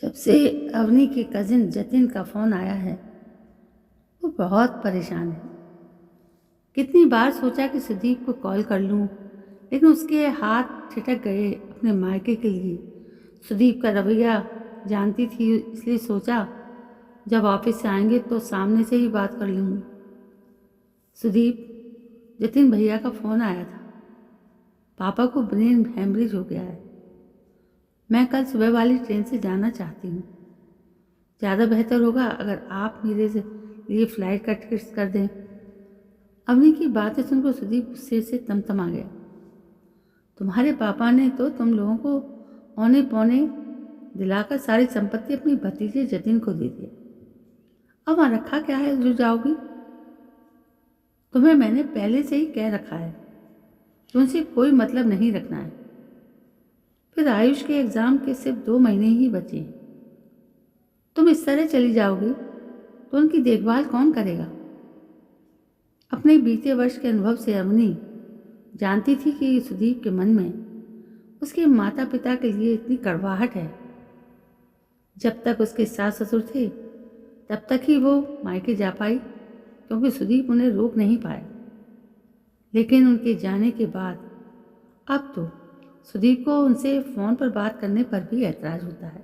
जब से अवनी के कजिन जतिन का फ़ोन आया है वो बहुत परेशान है। कितनी बार सोचा कि सुदीप को कॉल कर लूं, लेकिन उसके हाथ ठिठक गए अपने मायके के लिए। सुदीप का रवैया जानती थी, इसलिए सोचा जब ऑफिस से आएंगे तो सामने से ही बात कर लूँगी। सुदीप, जतिन भैया का फ़ोन आया था। पापा को ब्रेन हेमरेज हो गया है। मैं कल सुबह वाली ट्रेन से जाना चाहती हूँ। ज़्यादा बेहतर होगा अगर आप मेरे लिए फ़्लाइट का टिकट कर दें। अवनी की बातें सुनकर सुदीप गुस्से से तमतमा गया। तुम्हारे पापा ने तो तुम लोगों को औने पौने दिलाकर सारी संपत्ति अपनी भतीजे जतिन को दे दी। अब वहाँ रखा क्या है जो जाओगी? तुम्हें मैंने पहले से ही कह रखा है कि उनसे कोई मतलब नहीं रखना है। फिर आयुष के एग्ज़ाम के सिर्फ 2 महीने ही बचे हैं। तुम इस तरह चली जाओगी तो उनकी देखभाल कौन करेगा? अपने बीते वर्ष के अनुभव से अवनी जानती थी कि सुदीप के मन में उसके माता पिता के लिए इतनी कड़वाहट है। जब तक उसके सास ससुर थे तब तक ही वो मायके जा पाई, क्योंकि सुदीप उन्हें रोक नहीं पाया। लेकिन उनके जाने के बाद अब तो सुदीप को उनसे फ़ोन पर बात करने पर भी ऐतराज़ होता है।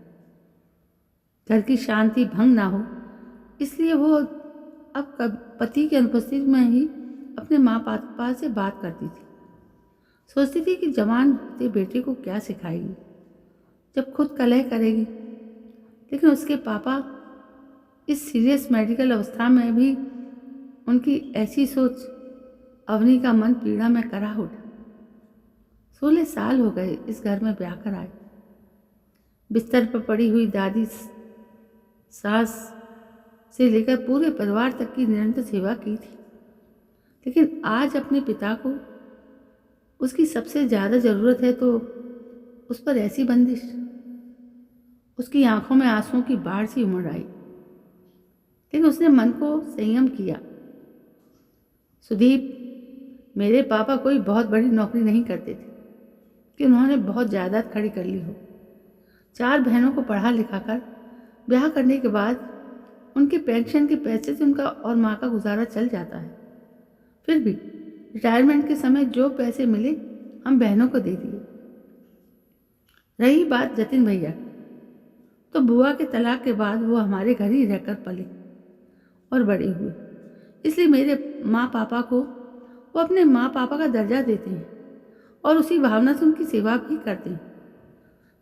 घर की शांति भंग ना हो इसलिए वो अब पति की अनुपस्थिति में ही अपने माँ पापा से बात करती थी। सोचती थी कि जवान होते बेटे को क्या सिखाएगी जब खुद कलह करेगी। लेकिन उसके पापा इस सीरियस मेडिकल अवस्था में भी उनकी ऐसी सोच अवनी का मन पीड़ा में करा उठा। 16 साल हो गए इस घर में ब्याह कर आए। बिस्तर पर पड़ी हुई दादी, सास से लेकर पूरे परिवार तक की निरंतर सेवा की थी। लेकिन आज अपने पिता को उसकी सबसे ज़्यादा ज़रूरत है तो उस पर ऐसी बंदिश। उसकी आंखों में आंसुओं की बाढ़ सी उमड़ आई, लेकिन उसने मन को संयम किया। सुदीप, मेरे पापा कोई बहुत बड़ी नौकरी नहीं करते थे कि उन्होंने बहुत जायदाद खड़ी कर ली हो। 4 बहनों को पढ़ा लिखा कर ब्याह करने के बाद उनके पेंशन के पैसे से उनका और माँ का गुजारा चल जाता है। फिर भी रिटायरमेंट के समय जो पैसे मिले हम बहनों को दे दिए। रही बात जतिन भैया की, तो बुआ के तलाक के बाद वो हमारे घर ही रहकर पले और बड़े हुए। इसलिए मेरे माँ पापा को वो अपने माँ पापा का दर्जा देते हैं और उसी भावना से उनकी सेवा भी करते हैं,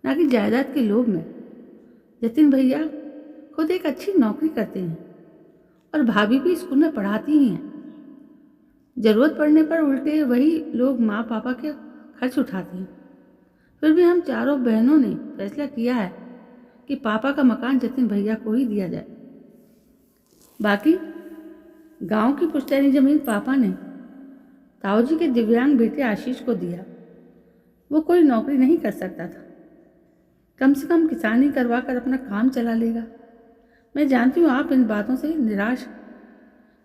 ना कि जायदाद के लोभ में। जतिन भैया खुद एक अच्छी नौकरी करते हैं और भाभी भी स्कूल में पढ़ाती ही हैं। ज़रूरत पड़ने पर उल्टे वही लोग माँ पापा के खर्च उठाते हैं। फिर भी हम चारों बहनों ने फैसला किया है कि पापा का मकान जतिन भैया को ही दिया जाए। बाकी गांव की पुश्तैनी ज़मीन पापा ने ताऊजी के दिव्यांग बेटे आशीष को दिया। वो कोई नौकरी नहीं कर सकता था, कम से कम किसानी करवा कर अपना काम चला लेगा। मैं जानती हूँ आप इन बातों से निराश हैं,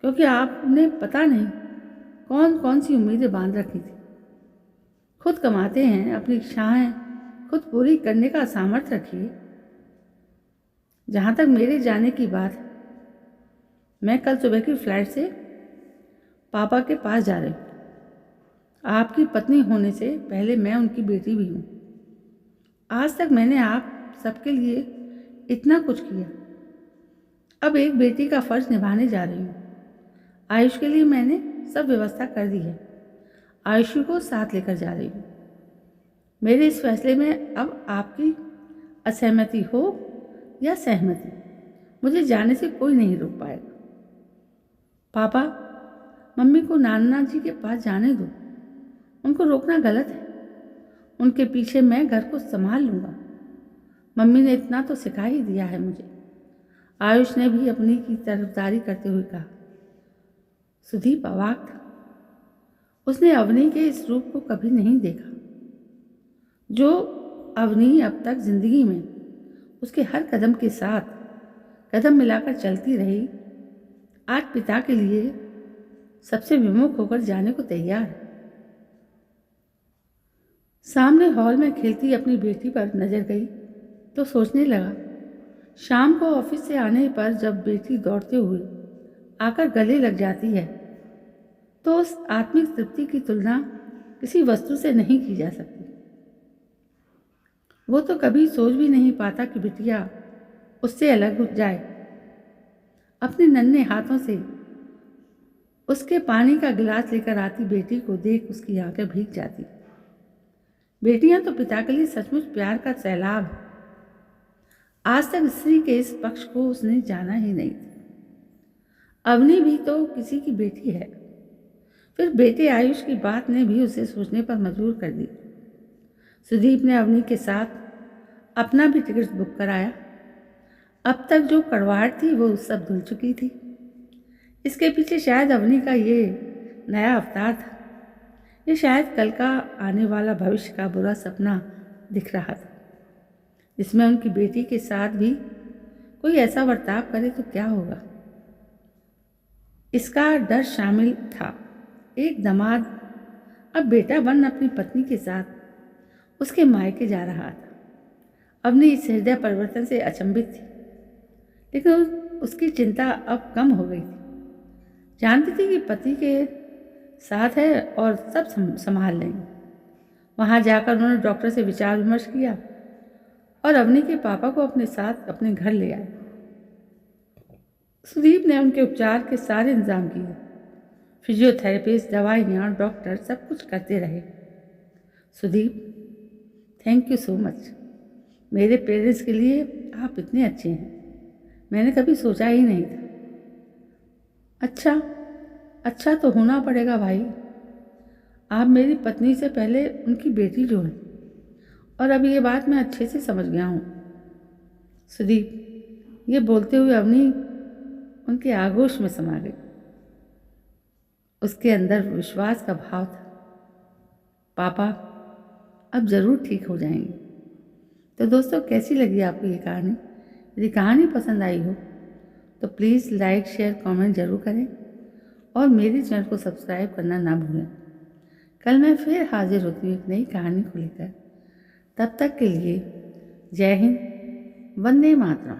क्योंकि आपने पता नहीं कौन कौन सी उम्मीदें बांध रखी थी। खुद कमाते हैं, अपनी इच्छाएं खुद पूरी करने का सामर्थ्य रखिए। जहाँ तक मेरे जाने की बात है, मैं कल सुबह की फ्लाइट से पापा के पास जा रही हूँ। आपकी पत्नी होने से पहले मैं उनकी बेटी भी हूँ। आज तक मैंने आप सबके लिए इतना कुछ किया, अब एक बेटी का फर्ज निभाने जा रही हूँ। आयुष के लिए मैंने सब व्यवस्था कर दी है। आयुष को साथ लेकर जा रही हूँ। मेरे इस फैसले में अब आपकी असहमति हो या सहमति, मुझे जाने से कोई नहीं रोक पाएगा। पापा, मम्मी को नाना जी के पास जाने दो, उनको रोकना गलत है। उनके पीछे मैं घर को संभाल लूँगा। मम्मी ने इतना तो सिखा ही दिया है मुझे। आयुष ने भी अपनी की तरफदारी करते हुए कहा। सुदीप अवाक था। उसने अवनी के इस रूप को कभी नहीं देखा। जो अवनी अब तक जिंदगी में उसके हर कदम के साथ कदम मिलाकर चलती रही, आज पिता के लिए सबसे विमुख होकर जाने को तैयार है। सामने हॉल में खेलती अपनी बेटी पर नजर गई तो सोचने लगा, शाम को ऑफिस से आने पर जब बेटी दौड़ते हुए आकर गले लग जाती है तो उस आत्मिक तृप्ति की तुलना किसी वस्तु से नहीं की जा सकती। वो तो कभी सोच भी नहीं पाता कि बिटिया उससे अलग हो जाए। अपने नन्हे हाथों से उसके पानी का गिलास लेकर आती बेटी को देख उसकी आंखें भीग जाती। बेटियां तो पिता के लिए सचमुच प्यार का सैलाब है। आज तक स्त्री के इस पक्ष को उसने जाना ही नहीं था। अवनी भी तो किसी की बेटी है। फिर बेटे आयुष की बात ने भी उसे सोचने पर मजबूर कर दी। सुदीप ने अवनी के साथ अपना भी टिकट बुक कराया। अब तक जो कड़वाहट थी वो सब धुल चुकी थी। इसके पीछे शायद अवनी का ये नया अवतार था। ये शायद कल का आने वाला भविष्य का बुरा सपना दिख रहा था, जिसमें उनकी बेटी के साथ भी कोई ऐसा बर्ताव करे तो क्या होगा। इसका डर शामिल था। एक दामाद अब बेटा बन अपनी पत्नी के साथ उसके मायके जा रहा था। अवनी इस हृदय परिवर्तन से अचंभित थी, लेकिन उसकी चिंता अब कम हो गई थी। जानती थी कि पति के साथ है और सब संभाल लेंगे। वहाँ जाकर उन्होंने डॉक्टर से विचार विमर्श किया और अवनी के पापा को अपने साथ अपने घर ले आए। सुदीप ने उनके उपचार के सारे इंतजाम किए। फिजियोथेरेपिस्ट, दवाइयाँ, डॉक्टर सब कुछ करते रहे। Sudeep, thank you so much. मेरे पेरेंट्स के लिए आप इतने अच्छे हैं, मैंने कभी सोचा ही नहीं था। अच्छा तो होना पड़ेगा भाई। आप मेरी पत्नी से पहले उनकी बेटी जो है, और अब ये बात मैं अच्छे से समझ गया हूँ। सुदीप, ये बोलते हुए अवनी उनके आगोश में समा गई। उसके अंदर विश्वास का भाव था। पापा अब ज़रूर ठीक हो जाएंगे। तो दोस्तों, कैसी लगी आपको ये कहानी? यदि कहानी पसंद आई हो तो प्लीज़ लाइक, शेयर, कमेंट ज़रूर करें और मेरे चैनल को सब्सक्राइब करना ना भूलें। कल मैं फिर हाजिर होती हूँ एक नई कहानी को लेकर। तब तक के लिए जय हिंद, वंदे मातरम।